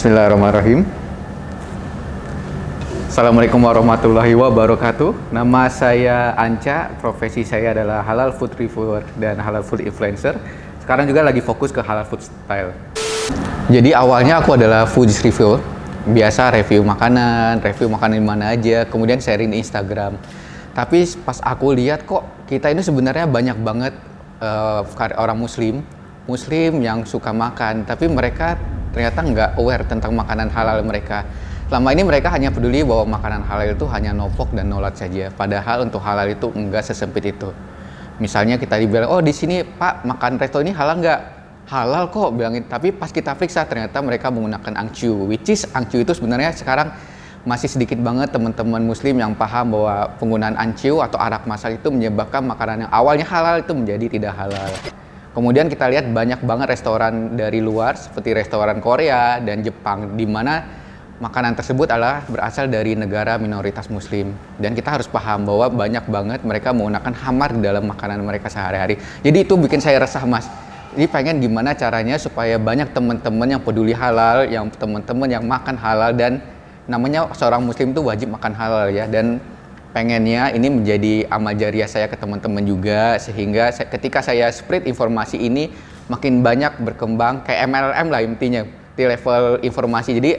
Bismillahirrahmanirrahim. Assalamualaikum warahmatullahi wabarakatuh. Nama saya Anca, profesi saya adalah halal food reviewer dan halal food influencer. Sekarang juga lagi fokus ke halal food style. Jadi awalnya aku adalah food reviewer, biasa review makanan di mana aja, kemudian sharing di Instagram. Tapi pas aku lihat kok kita ini sebenarnya banyak banget orang muslim yang suka makan, tapi mereka ternyata nggak aware tentang makanan halal mereka. Selama ini mereka hanya peduli bahwa makanan halal itu hanya nopok dan nolat saja. Padahal untuk halal itu enggak sesempit itu. Misalnya kita dibilang, oh di sini Pak makan resto ini halal nggak? Halal kok bilangin. Tapi pas kita periksa ternyata mereka menggunakan angcu. Which is angcu itu sebenarnya sekarang masih sedikit banget teman-teman muslim yang paham bahwa penggunaan angcu atau arak masak itu menyebabkan makanan yang awalnya halal itu menjadi tidak halal. Kemudian kita lihat banyak banget restoran dari luar seperti restoran Korea dan Jepang di mana makanan tersebut adalah berasal dari negara minoritas muslim. Dan kita harus paham bahwa banyak banget mereka menggunakan hamar di dalam makanan mereka sehari-hari. Jadi itu bikin saya resah, Mas. Jadi pengen gimana caranya supaya banyak teman-teman yang peduli halal, yang teman-teman yang makan halal, dan namanya seorang muslim itu wajib makan halal ya. Dan pengennya ini menjadi amal jariah saya ke teman-teman juga, sehingga ketika saya spread informasi ini makin banyak berkembang kayak MLM lah intinya di level informasi. Jadi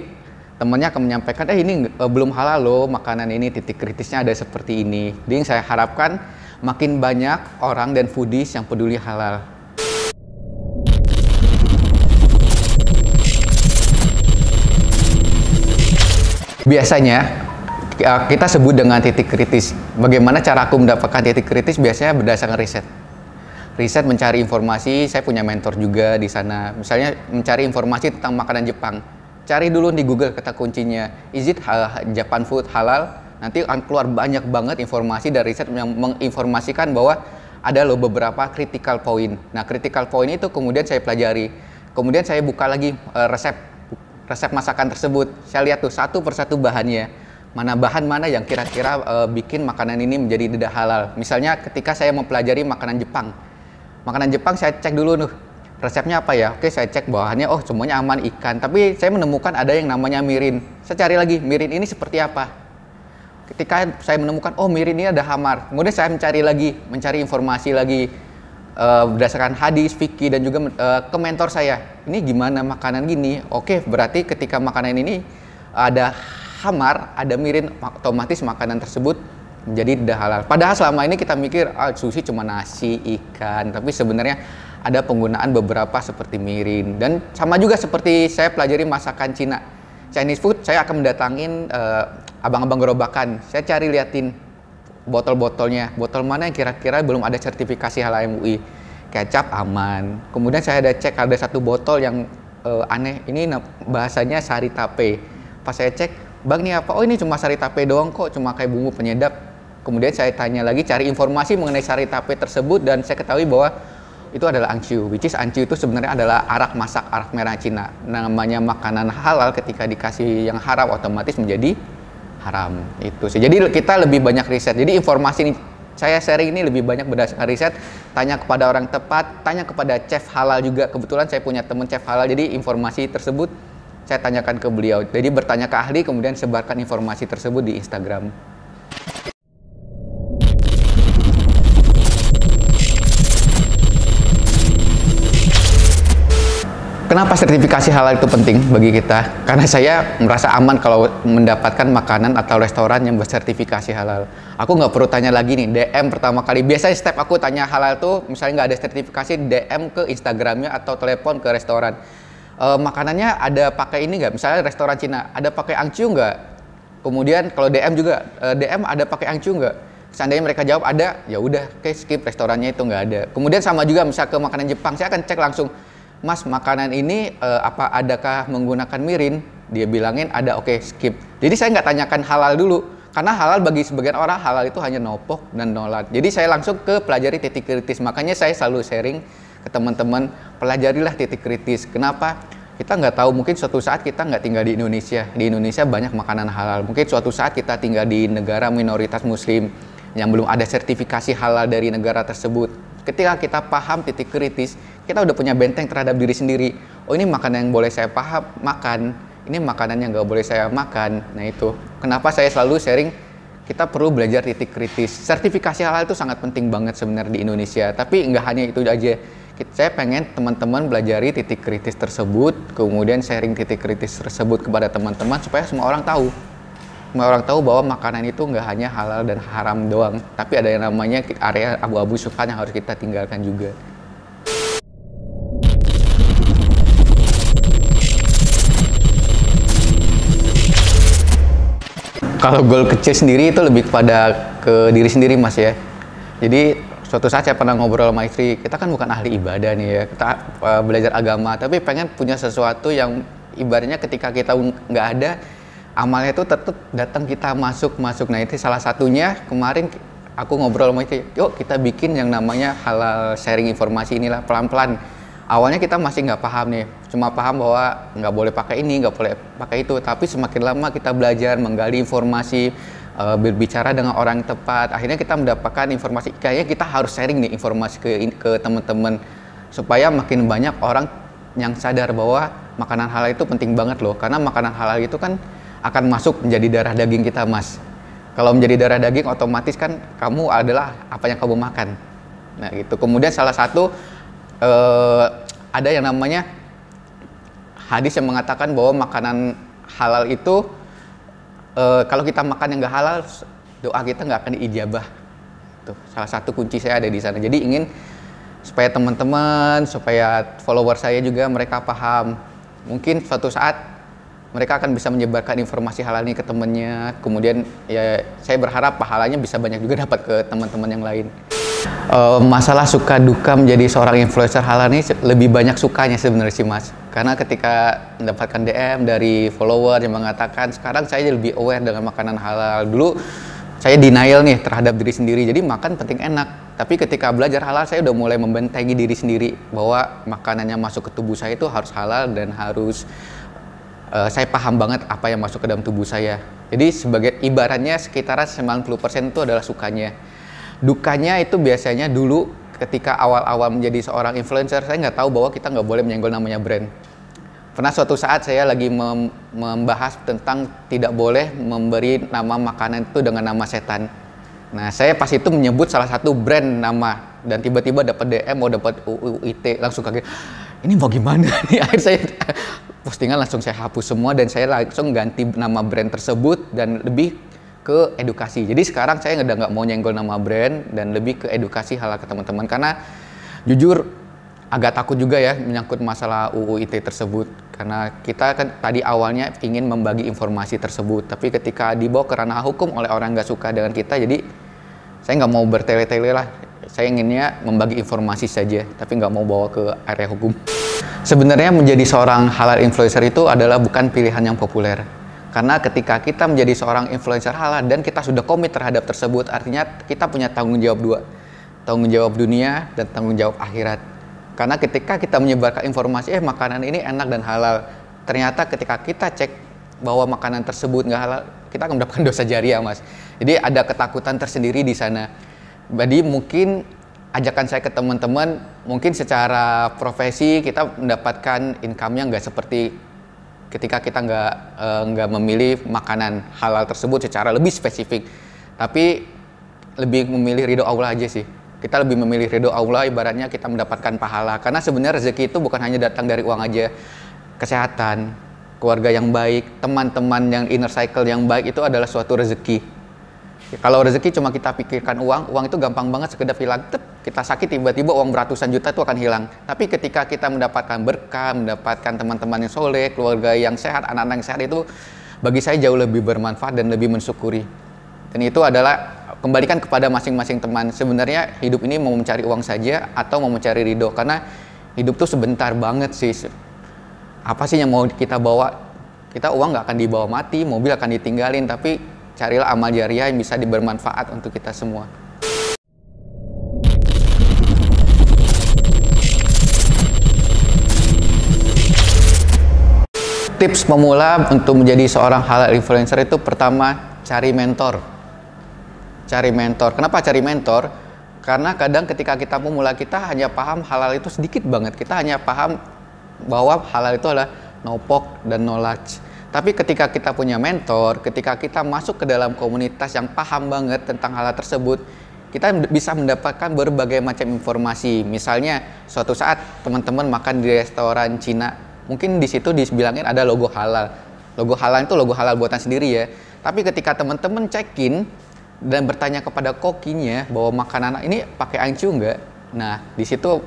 temannya akan menyampaikan, ini belum halal loh makanan ini, titik kritisnya ada seperti ini. Jadi saya harapkan makin banyak orang dan foodies yang peduli halal. Biasanya kita sebut dengan titik kritis. Bagaimana cara aku mendapatkan titik kritis? Biasanya berdasarkan riset. Riset mencari informasi, saya punya mentor juga di sana. Misalnya mencari informasi tentang makanan Jepang. Cari dulu di Google kata kuncinya, is it Japan food halal? Nanti akan keluar banyak banget informasi dari riset yang menginformasikan bahwa ada loh beberapa critical point. Nah, critical point itu kemudian saya pelajari. Kemudian saya buka lagi resep masakan tersebut. Saya lihat tuh satu persatu bahannya. Bahan mana yang kira-kira bikin makanan ini menjadi tidak halal. Misalnya ketika saya mempelajari makanan Jepang saya cek dulu tuh resepnya apa ya. Oke, saya cek bahannya, oh semuanya aman, ikan. Tapi saya menemukan ada yang namanya mirin. Saya cari lagi, mirin ini seperti apa. Ketika saya menemukan, oh mirin ini ada hamar. Kemudian saya mencari informasi lagi berdasarkan hadis, fikih, dan juga ke mentor saya. Ini gimana makanan gini? Oke, berarti ketika makanan ini ada hamar, ada mirin, otomatis makanan tersebut menjadi tidak halal. Padahal selama ini kita mikir, sushi cuma nasi, ikan. Tapi sebenarnya ada penggunaan beberapa seperti mirin. Dan sama juga seperti saya pelajari masakan Cina. Chinese food, saya akan mendatangin abang-abang gerobakan. Saya liatin botol-botolnya. Botol mana yang kira-kira belum ada sertifikasi halal MUI. Kecap aman. Kemudian saya ada satu botol yang aneh. Ini bahasanya sari tape. Pas saya cek, Bang ini apa? Oh ini cuma sari tape doang kok, cuma kayak bumbu penyedap. Kemudian saya tanya lagi, cari informasi mengenai sari tape tersebut, dan saya ketahui bahwa itu adalah angcu. Which is angcu itu sebenarnya adalah arak masak, arak merah Cina. Namanya makanan halal ketika dikasih yang haram otomatis menjadi haram. Itu sih. Jadi kita lebih banyak riset. Jadi informasi ini saya sharing ini lebih banyak berdasarkan riset. Tanya kepada orang tepat, tanya kepada chef halal juga. Kebetulan saya punya teman chef halal, jadi informasi tersebut saya tanyakan ke beliau. Jadi bertanya ke ahli, kemudian sebarkan informasi tersebut di Instagram. Kenapa sertifikasi halal itu penting bagi kita? Karena saya merasa aman kalau mendapatkan makanan atau restoran yang bersertifikasi halal. Aku nggak perlu tanya lagi nih, DM pertama kali. Biasanya step aku tanya halal tuh, misalnya nggak ada sertifikasi, DM ke Instagramnya atau telepon ke restoran. Makanannya ada pakai ini nggak? Misalnya restoran Cina, ada pakai angcu nggak? Kemudian kalau DM juga, DM ada pakai angcu nggak? Seandainya mereka jawab ada, ya udah, oke skip, restorannya itu nggak ada. Kemudian sama juga misal ke makanan Jepang, saya akan cek langsung, Mas makanan ini adakah menggunakan mirin? Dia bilangin ada, oke skip. Jadi saya nggak tanyakan halal dulu, karena halal bagi sebagian orang halal itu hanya nopok dan nolat. Jadi saya langsung ke pelajari titik kritis. Makanya saya selalu sharing ke teman-teman, pelajarilah titik kritis. Kenapa? Kita nggak tahu, mungkin suatu saat kita nggak tinggal di Indonesia. Di Indonesia banyak makanan halal. Mungkin suatu saat kita tinggal di negara minoritas muslim yang belum ada sertifikasi halal dari negara tersebut. Ketika kita paham titik kritis, kita udah punya benteng terhadap diri sendiri. Oh ini makanan yang boleh saya makan, ini makanan yang nggak boleh saya makan. Nah itu kenapa saya selalu sharing, kita perlu belajar titik kritis. Sertifikasi halal itu sangat penting banget sebenarnya di Indonesia, tapi nggak hanya itu aja. Saya pengen teman-teman belajari titik kritis tersebut, kemudian sharing titik kritis tersebut kepada teman-teman supaya semua orang tahu. Semua orang tahu bahwa makanan itu nggak hanya halal dan haram doang, tapi ada yang namanya area abu-abu syubhat yang harus kita tinggalkan juga. Kalau goal kecil sendiri itu lebih kepada ke diri sendiri Mas ya. Jadi suatu saat saya pernah ngobrol sama istri, kita kan bukan ahli ibadah nih ya, kita belajar agama, tapi pengen punya sesuatu yang ibaratnya ketika kita nggak ada, amalnya itu tetap datang kita masuk. Nah itu salah satunya kemarin aku ngobrol sama istri, yuk kita bikin yang namanya halal sharing informasi inilah pelan-pelan. Awalnya kita masih nggak paham nih, cuma paham bahwa nggak boleh pakai ini, nggak boleh pakai itu, tapi semakin lama kita belajar menggali informasi, berbicara dengan orang tepat, akhirnya kita mendapatkan informasi, kayaknya kita harus sharing nih informasi ke teman-teman supaya makin banyak orang yang sadar bahwa makanan halal itu penting banget loh, karena makanan halal itu kan akan masuk menjadi darah daging kita Mas. Kalau menjadi darah daging otomatis kan kamu adalah apa yang kamu makan. Nah gitu. Kemudian salah satu ada yang namanya hadis yang mengatakan bahwa makanan halal itu kalau kita makan yang nggak halal, doa kita nggak akan diijabah. Tuh, salah satu kunci saya ada di sana. Jadi ingin supaya teman-teman, supaya follower saya juga mereka paham. Mungkin suatu saat mereka akan bisa menyebarkan informasi halal ini ke temannya. Kemudian ya saya berharap pahalanya bisa banyak juga dapat ke teman-teman yang lain. Masalah suka duka menjadi seorang influencer halal ini lebih banyak sukanya sebenarnya sih Mas. Karena ketika mendapatkan DM dari follower yang mengatakan sekarang saya lebih aware dengan makanan halal. Dulu saya denial nih terhadap diri sendiri, jadi makan penting enak. Tapi ketika belajar halal saya udah mulai membentengi diri sendiri bahwa makanannya masuk ke tubuh saya itu harus halal dan harus saya paham banget apa yang masuk ke dalam tubuh saya. Jadi sebagai ibaratnya sekitaran 90% itu adalah sukanya. Dukanya itu biasanya dulu ketika awal-awal menjadi seorang influencer, saya nggak tahu bahwa kita nggak boleh menyenggol namanya brand. Pernah suatu saat saya lagi membahas tentang tidak boleh memberi nama makanan itu dengan nama setan. Nah saya pas itu menyebut salah satu brand nama dan tiba-tiba dapat DM mau dapat UU-ITE, langsung kaget. Ini mau gimana nih? Akhirnya saya postingan langsung saya hapus semua dan saya langsung ganti nama brand tersebut dan lebih ke edukasi. Jadi sekarang saya udah nggak mau nyenggol nama brand dan lebih ke edukasi halal ke teman-teman, karena jujur agak takut juga ya menyangkut masalah UU ITE tersebut, karena kita kan tadi awalnya ingin membagi informasi tersebut, tapi ketika dibawa ke ranah hukum oleh orang nggak suka dengan kita, jadi saya nggak mau bertele-tele lah. Saya inginnya membagi informasi saja, tapi nggak mau bawa ke area hukum. Sebenarnya menjadi seorang halal influencer itu adalah bukan pilihan yang populer. Karena ketika kita menjadi seorang influencer halal dan kita sudah komit terhadap tersebut, artinya kita punya tanggung jawab dua. Tanggung jawab dunia dan tanggung jawab akhirat. Karena ketika kita menyebarkan informasi, makanan ini enak dan halal, ternyata ketika kita cek bahwa makanan tersebut nggak halal, kita akan mendapatkan dosa jariah Mas. Jadi ada ketakutan tersendiri di sana. Jadi mungkin ajakan saya ke teman-teman, mungkin secara profesi kita mendapatkan income-nya nggak seperti ketika kita nggak memilih makanan halal tersebut secara lebih spesifik, tapi lebih memilih ridho Allah aja sih. Kita lebih memilih ridho Allah, ibaratnya kita mendapatkan pahala. Karena sebenarnya rezeki itu bukan hanya datang dari uang aja. Kesehatan, keluarga yang baik, teman-teman yang inner cycle yang baik itu adalah suatu rezeki. Kalau rezeki cuma kita pikirkan uang itu gampang banget sekedar hilang. Kita sakit tiba-tiba uang beratusan juta itu akan hilang. Tapi ketika kita mendapatkan berkah, mendapatkan teman-teman yang soleh, keluarga yang sehat, anak-anak yang sehat, itu bagi saya jauh lebih bermanfaat dan lebih mensyukuri. Dan itu adalah kembalikan kepada masing-masing teman. Sebenarnya hidup ini mau mencari uang saja atau mau mencari ridho, karena hidup tuh sebentar banget sih. Apa sih yang mau kita bawa? Kita uang nggak akan dibawa mati, mobil akan ditinggalin, tapi carilah amal jariah yang bisa bermanfaat untuk kita semua. Tips pemula untuk menjadi seorang halal influencer itu pertama, cari mentor. Cari mentor. Kenapa cari mentor? Karena kadang ketika kita pemula, kita hanya paham halal itu sedikit banget. Kita hanya paham bahwa halal itu adalah no pork dan no lard. Tapi ketika kita punya mentor, ketika kita masuk ke dalam komunitas yang paham banget tentang hal tersebut, kita bisa mendapatkan berbagai macam informasi. Misalnya suatu saat teman-teman makan di restoran Cina, mungkin di situ dibilangin ada logo halal. Logo halal itu logo halal buatan sendiri ya. Tapi ketika teman-teman check-in dan bertanya kepada kokinya bahwa makanan ini pakai ancu nggak, nah di situ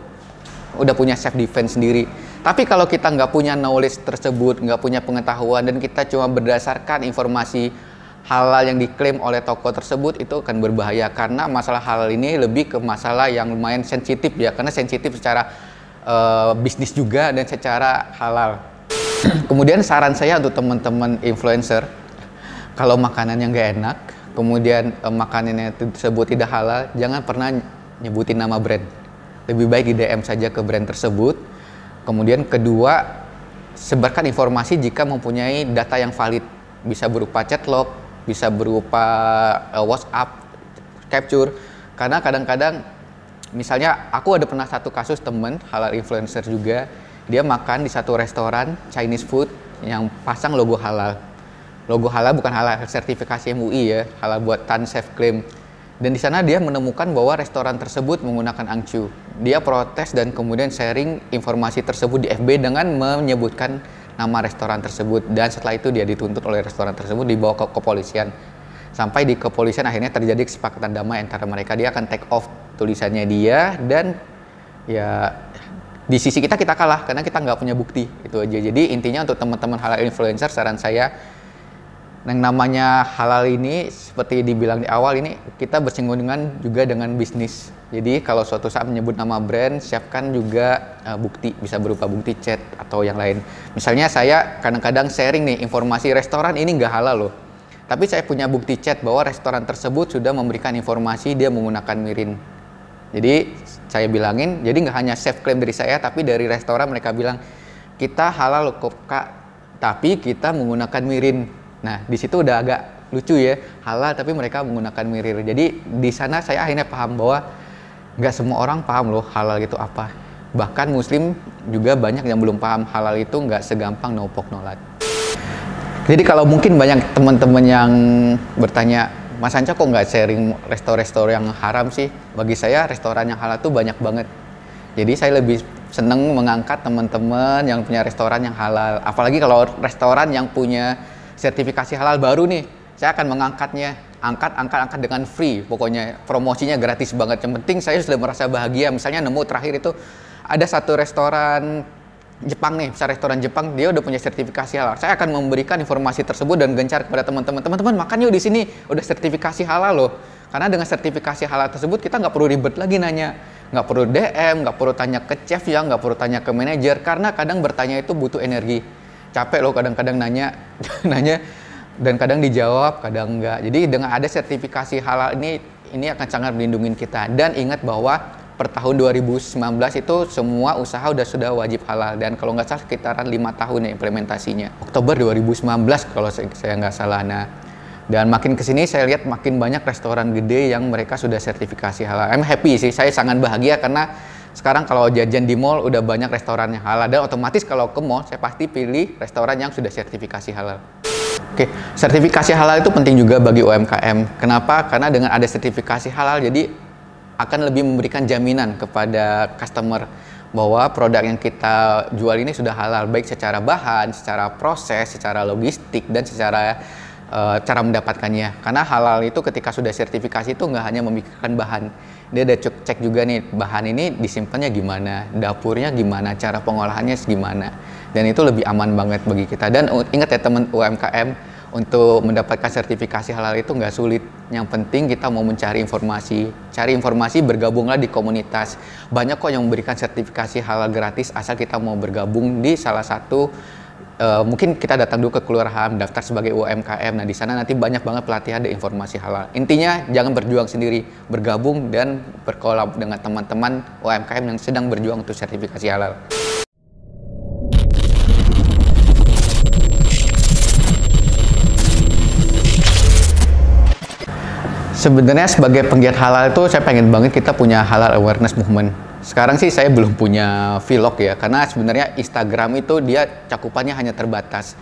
udah punya self defense sendiri. Tapi kalau kita nggak punya knowledge tersebut, nggak punya pengetahuan, dan kita cuma berdasarkan informasi halal yang diklaim oleh toko tersebut, itu akan berbahaya. Karena masalah halal ini lebih ke masalah yang lumayan sensitif ya, karena sensitif secara bisnis juga dan secara halal. Kemudian saran saya untuk teman-teman influencer, kalau makanannya nggak enak, kemudian makanannya tersebut tidak halal, jangan pernah nyebutin nama brand. Lebih baik di DM saja ke brand tersebut. Kemudian kedua, sebarkan informasi jika mempunyai data yang valid. Bisa berupa chat log, bisa berupa WhatsApp capture. Karena kadang-kadang, misalnya aku ada pernah satu kasus temen halal influencer juga, dia makan di satu restoran Chinese food yang pasang logo halal. Logo halal bukan halal sertifikasi MUI ya, halal buatan self claim. Dan di sana dia menemukan bahwa restoran tersebut menggunakan angcu. Dia protes dan kemudian sharing informasi tersebut di FB dengan menyebutkan nama restoran tersebut. Dan setelah itu dia dituntut oleh restoran tersebut, dibawa ke kepolisian. Sampai di kepolisian akhirnya terjadi kesepakatan damai antara mereka. Dia akan take off tulisannya dia, dan ya di sisi kita kalah karena kita nggak punya bukti. Itu aja. Jadi intinya untuk teman-teman halal influencer, saran saya, yang namanya halal ini seperti dibilang di awal, ini kita bersinggungan juga dengan bisnis. Jadi kalau suatu saat menyebut nama brand, siapkan juga bukti, bisa berupa bukti chat atau yang lain. Misalnya saya kadang-kadang sharing nih informasi restoran ini nggak halal loh, tapi saya punya bukti chat bahwa restoran tersebut sudah memberikan informasi dia menggunakan mirin. Jadi saya bilangin, jadi nggak hanya self claim dari saya, tapi dari restoran mereka bilang kita halal loh kak, tapi kita menggunakan mirin. Nah, di situ udah agak lucu ya, halal tapi mereka menggunakan mirin. Jadi di sana saya akhirnya paham bahwa nggak semua orang paham loh halal itu apa. Bahkan muslim juga banyak yang belum paham halal itu nggak segampang no pork no lard. Jadi kalau mungkin banyak teman-teman yang bertanya, Mas Anca kok nggak sharing restoran yang haram sih? Bagi saya restoran yang halal tuh banyak banget. Jadi saya lebih seneng mengangkat teman-teman yang punya restoran yang halal. Apalagi kalau restoran yang punya sertifikasi halal baru nih, saya akan mengangkatnya, angkat dengan free, pokoknya promosinya gratis banget. Yang penting saya sudah merasa bahagia. Misalnya nemu terakhir itu ada satu restoran Jepang nih, misal restoran Jepang, dia udah punya sertifikasi halal. Saya akan memberikan informasi tersebut dan gencar kepada teman-teman makan yuk di sini, udah sertifikasi halal loh. Karena dengan sertifikasi halal tersebut kita nggak perlu ribet lagi nanya, nggak perlu DM, nggak perlu tanya ke chef ya, nggak perlu tanya ke manajer, karena kadang bertanya itu butuh energi. Capek loh kadang-kadang nanya dan kadang dijawab, kadang enggak. Jadi dengan ada sertifikasi halal ini akan sangat melindungi kita. Dan ingat bahwa per tahun 2019 itu semua usaha sudah wajib halal, dan kalau nggak salah sekitaran 5 tahun ya implementasinya. Oktober 2019 kalau saya nggak salah. Nah, dan makin kesini saya lihat makin banyak restoran gede yang mereka sudah sertifikasi halal. I'm happy sih, saya sangat bahagia karena sekarang kalau jajan di mall udah banyak restoran yang halal, dan otomatis kalau ke mall saya pasti pilih restoran yang sudah sertifikasi halal. Oke, sertifikasi halal itu penting juga bagi UMKM. Kenapa? Karena dengan ada sertifikasi halal jadi akan lebih memberikan jaminan kepada customer bahwa produk yang kita jual ini sudah halal, baik secara bahan, secara proses, secara logistik, dan secara cara mendapatkannya. Karena halal itu ketika sudah sertifikasi itu nggak hanya memikirkan bahan, dia ada cek juga nih bahan ini disimpannya gimana, dapurnya gimana, cara pengolahannya gimana, dan itu lebih aman banget bagi kita. Dan ingat ya teman UMKM, untuk mendapatkan sertifikasi halal itu nggak sulit. Yang penting kita mau mencari informasi, bergabunglah di komunitas. Banyak kok yang memberikan sertifikasi halal gratis asal kita mau bergabung di salah satu. Mungkin kita datang dulu ke kelurahan, daftar sebagai UMKM. Nah, di sana nanti banyak banget pelatihan dan informasi halal. Intinya jangan berjuang sendiri, bergabung dan berkolab dengan teman-teman UMKM yang sedang berjuang untuk sertifikasi halal. Sebenarnya sebagai penggiat halal itu saya pengen banget kita punya halal awareness movement. Sekarang sih saya belum punya vlog ya, karena sebenarnya Instagram itu dia cakupannya hanya terbatas.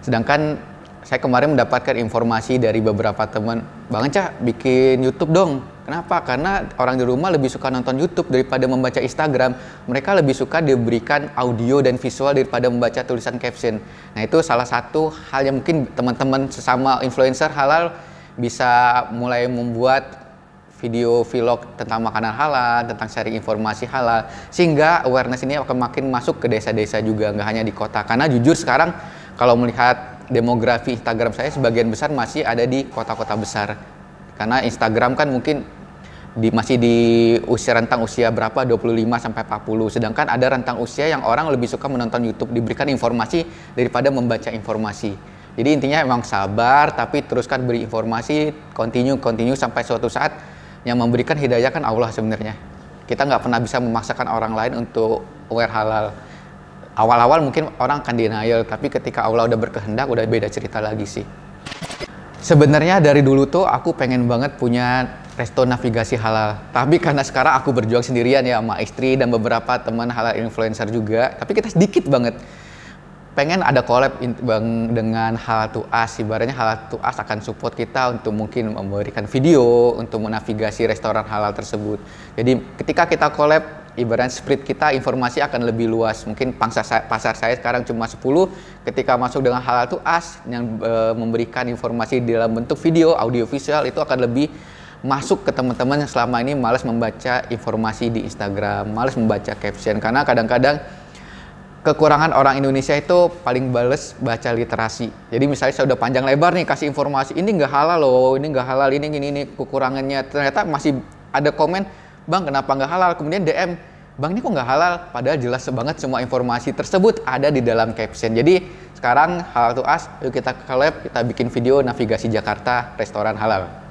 Sedangkan saya kemarin mendapatkan informasi dari beberapa teman, Bang Enca bikin YouTube dong. Kenapa? Karena orang di rumah lebih suka nonton YouTube daripada membaca Instagram. Mereka lebih suka diberikan audio dan visual daripada membaca tulisan caption. Nah, itu salah satu hal yang mungkin teman-teman sesama influencer halal bisa mulai membuat video vlog tentang makanan halal, tentang sharing informasi halal, sehingga awareness ini akan makin masuk ke desa-desa juga, nggak hanya di kota. Karena jujur sekarang kalau melihat demografi Instagram saya sebagian besar masih ada di kota-kota besar. Karena Instagram kan mungkin masih di rentang usia berapa, 25 sampai 40. Sedangkan ada rentang usia yang orang lebih suka menonton YouTube, diberikan informasi daripada membaca informasi. Jadi intinya memang sabar, tapi teruskan beri informasi, continue sampai suatu saat yang memberikan hidayah kan Allah sebenarnya. Kita nggak pernah bisa memaksakan orang lain untuk aware halal. Awal-awal mungkin orang akan denial, tapi ketika Allah udah berkehendak, udah beda cerita lagi sih. Sebenarnya dari dulu tuh aku pengen banget punya resto navigasi halal. Tapi karena sekarang aku berjuang sendirian ya sama istri dan beberapa teman halal influencer juga. Tapi kita sedikit banget. Pengen ada collab dengan Halal to Us. Ibaratnya Halal to Us akan support kita untuk mungkin memberikan video untuk menavigasi restoran halal tersebut. Jadi ketika kita collab, ibaratnya split kita informasi akan lebih luas. Mungkin pasar saya sekarang cuma 10, ketika masuk dengan Halal to Us yang memberikan informasi dalam bentuk video, audio visual, itu akan lebih masuk ke teman-teman yang selama ini malas membaca informasi di Instagram, malas membaca caption. Karena kadang-kadang kekurangan orang Indonesia itu paling bales baca literasi. Jadi misalnya saya udah panjang lebar nih kasih informasi, ini nggak halal loh, ini nggak halal, ini kekurangannya. Ternyata masih ada komen, Bang kenapa nggak halal? Kemudian DM, Bang ini kok nggak halal? Padahal jelas banget semua informasi tersebut ada di dalam caption. Jadi sekarang Halal to Us, yuk kita collab, kita bikin video navigasi Jakarta, restoran halal.